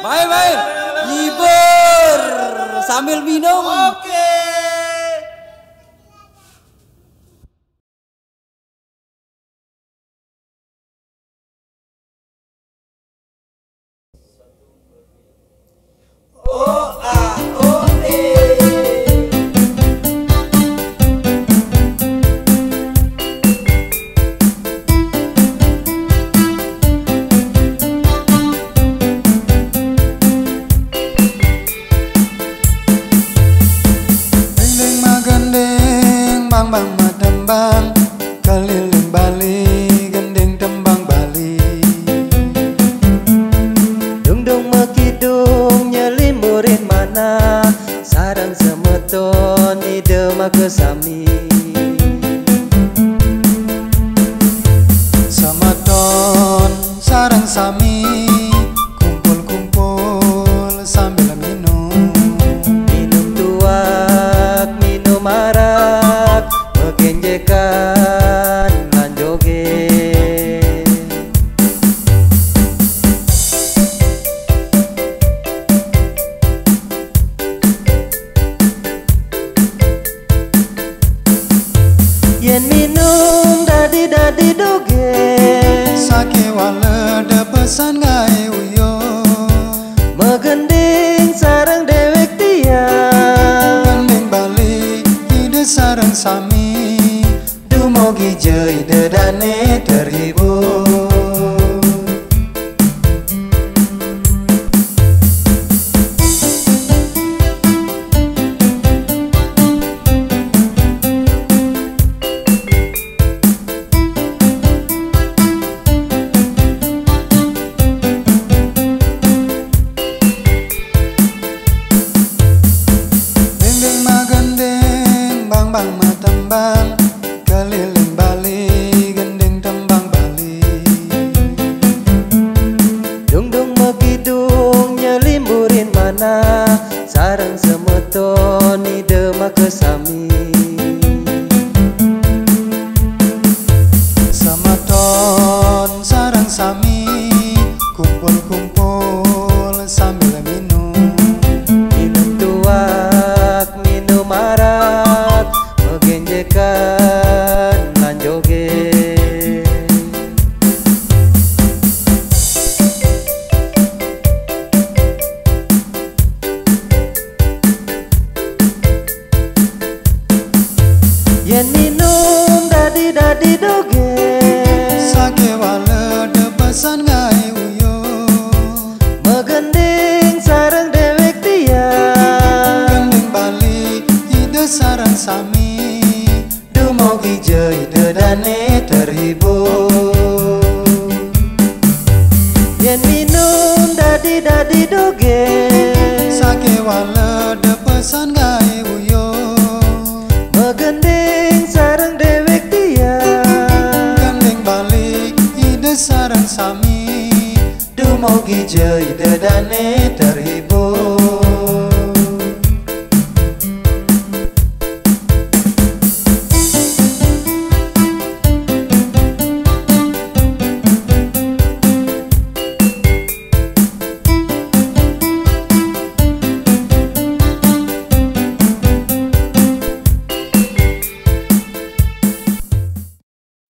Baik, hibur sambil minum. Oke. Bang matembang keliling Bali gending tembang Bali Dung dung mekidung nyelimurin mana sarang semeton ide makesami semeton sarang sami kumpul-kumpul sambil minum tuak minum arak genjekan lan joget yen minum dadi doge sake wale de pesan gae uyo megending sarang dewek tiang gending Bali ide sarang sami dumogi jei dedane terhibur bang matembang keliling Bali gending tembang Bali dung dung mekidung nyelimburin mana sarang semeton ide makesami semeton sarang sami kumpul-kumpul sambil minum tuak minum arak genjekan lan joget yen minum dadi doge sake wale de pesan gae uyo megending sarang dewek tiang gending Bali ide sarang sami dumogi jei dedane terhibur yen minum dadi doge sake wale de pesan gae uyo megending sarang dewek tiang gending Bali ide sarang sami dumogi jei dedane terhibur